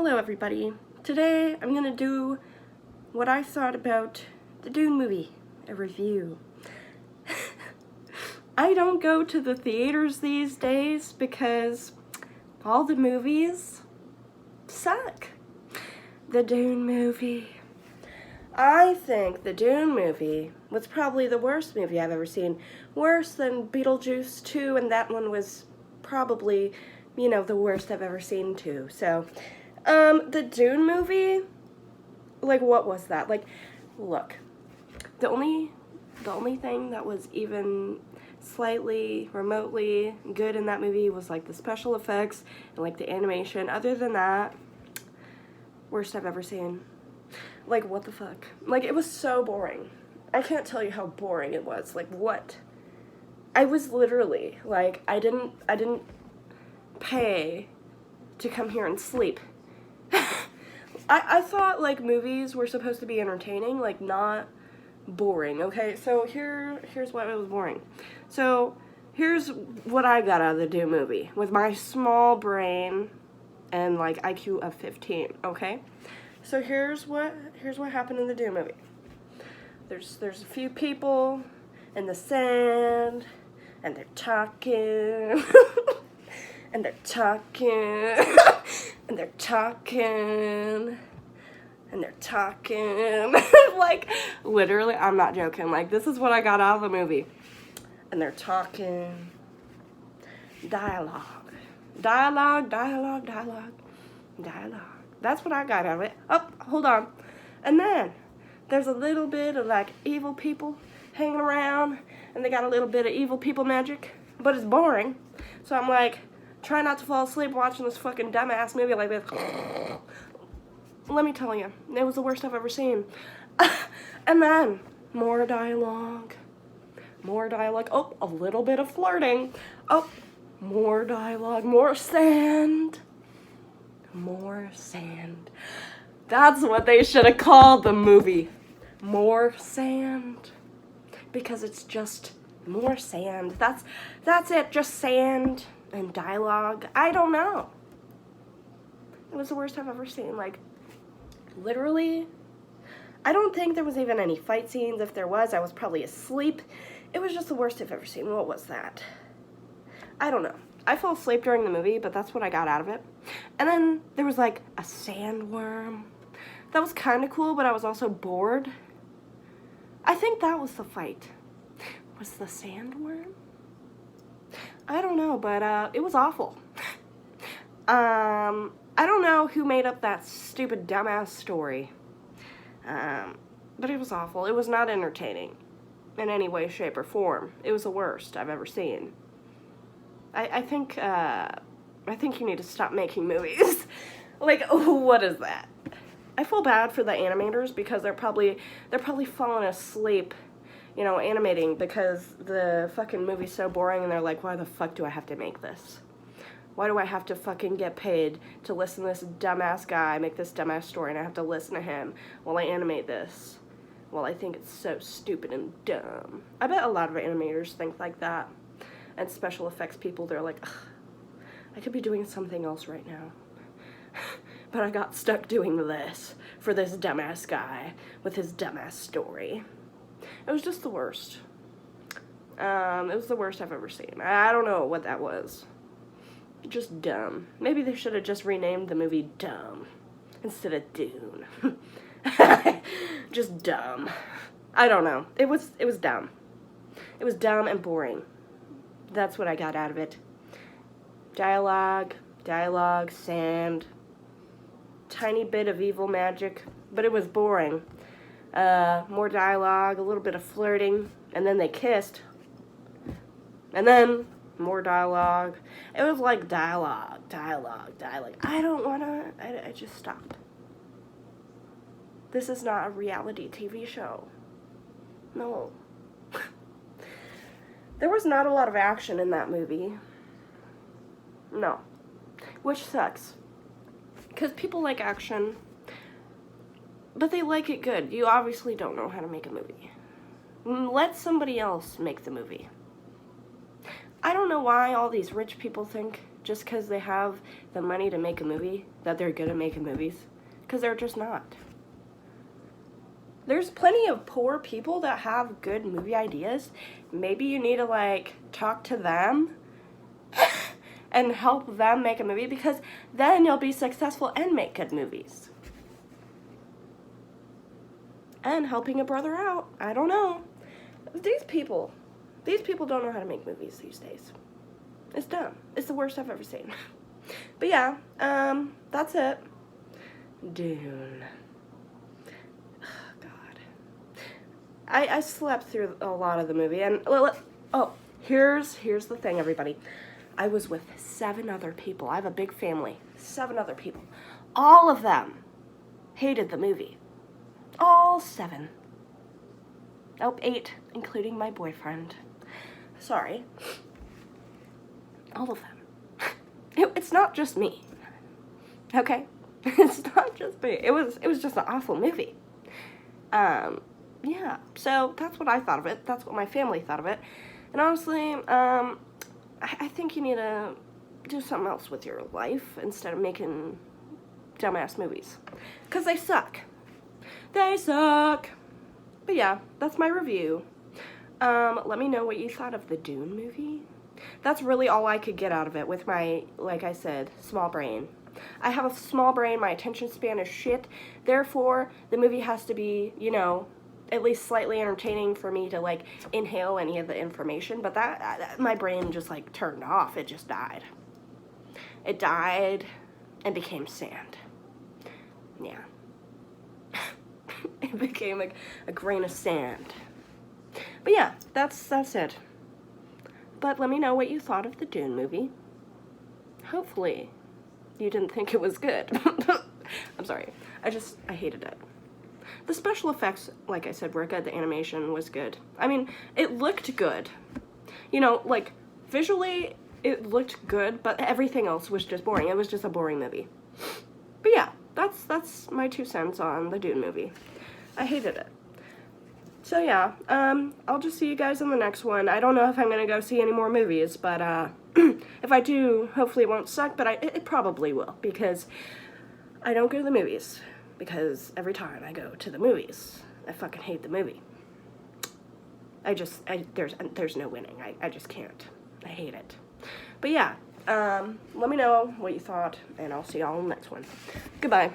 Hello everybody. Today I'm gonna do what I thought about the Dune movie, a review. I don't go to the theaters these days because all the movies suck. The Dune movie. I think the Dune movie was probably the worst movie I've ever seen. Worse than Beetlejuice 2, and that one was probably, the worst I've ever seen too. So, the Dune movie, what was that? Look, the only thing that was even slightly, remotely good in that movie was, the special effects and, the animation. Other than that, worst I've ever seen. What the fuck? It was so boring. I can't tell you how boring it was. What? I was literally, I didn't pay to come here and sleep. I thought, movies were supposed to be entertaining, not boring, okay? So here's why it was boring. So here's what I got out of the Dune movie with my small brain and, IQ of 15, okay? So here's what happened in the Dune movie. There's a few people in the sand, and they're talking, and they're talking, and they're talking, and they're talking. Literally, I'm not joking. This is what I got out of the movie. And they're talking. Dialogue. That's what I got out of it. Oh, hold on. And then there's a little bit of evil people hanging around, and they got a little bit of evil people magic, but it's boring. So I'm try not to fall asleep watching this fucking dumbass movie like this. Let me tell you, it was the worst I've ever seen. And then more dialogue. Oh, a little bit of flirting. Oh, more dialogue, more sand. More sand. That's what they should have called the movie. More sand. Because it's just more sand. That's it, just sand and dialogue. I don't know. It was the worst I've ever seen. Literally, I don't think there was even any fight scenes. If there was, I was probably asleep. It was just the worst I've ever seen. What was that? I don't know. I fell asleep during the movie, but that's what I got out of it. And then there was a sandworm. That was kind of cool, but I was also bored. I think that was the fight. Was the sandworm? I don't know, but it was awful. I don't know who made up that stupid dumbass story. But it was awful. It was not entertaining in any way, shape, or form. It was the worst I've ever seen. I think you need to stop making movies. What is that? I feel bad for the animators because they're probably falling asleep, animating because the fucking movie's so boring, and they're why the fuck do I have to make this? Why do I have to fucking get paid to listen to this dumbass guy make this dumbass story, and I have to listen to him while I animate this? Well, I think it's so stupid and dumb. I bet a lot of animators think like that. And special effects people, they're ugh, I could be doing something else right now. But I got stuck doing this for this dumbass guy with his dumbass story. It was just the worst. It was the worst I've ever seen. I don't know what that was. Just dumb. Maybe they should have just renamed the movie Dumb instead of Dune. Just dumb. I don't know. It was dumb. It was dumb and boring. That's what I got out of it. Dialogue, sand, tiny bit of evil magic, but it was boring. More dialogue, a little bit of flirting, and then they kissed. And then more dialogue. It was dialogue. I don't wanna, I just stopped. This is not a reality TV show. No. There was not a lot of action in that movie. No. Which sucks. Because people like action, but they like it good. You obviously don't know how to make a movie. Let somebody else make the movie. I don't know why all these rich people think just because they have the money to make a movie that they're good at making movies, because they're just not. There's plenty of poor people that have good movie ideas. Maybe you need to, like, talk to them and help them make a movie, because then you'll be successful and make good movies. And helping a brother out, I don't know. These people don't know how to make movies these days. It's dumb. It's the worst I've ever seen. But yeah, that's it. Dune. I slept through a lot of the movie, and here's the thing, everybody. I was with 7 other people. I have a big family. 7 other people. All of them hated the movie. All 7. Oh, 8, including my boyfriend. Sorry. All of them. It's not just me. Okay? It's not just me. It was just an awful movie. Yeah, so that's what I thought of it. That's what my family thought of it. And honestly, I think you need to do something else with your life instead of making dumbass movies. Because they suck. They suck. But yeah, that's my review. Let me know what you thought of the Dune movie. That's really all I could get out of it with my, like I said, small brain. I have a small brain, my attention span is shit. Therefore, the movie has to be, you know, at least slightly entertaining for me to, like, inhale any of the information. But that my brain just, like, turned off. It just died. It died and became sand. Yeah. It became like a grain of sand. But yeah, that's it. But let me know what you thought of the Dune movie. Hopefully you didn't think it was good. I'm sorry. I hated it. The special effects, like I said, were good. The animation was good. I mean, it looked good. You know, like, visually, it looked good, but everything else was just boring. It was just a boring movie. But yeah, that's my 2 cents on the Dune movie. I hated it. So yeah, I'll just see you guys in the next one. I don't know if I'm gonna go see any more movies, but if I do, hopefully it won't suck, but it probably will, because I don't go to the movies, because every time I go to the movies, I fucking hate the movie. There's no winning. I just can't. I hate it. But yeah, let me know what you thought, and I'll see y'all in the next one. Goodbye.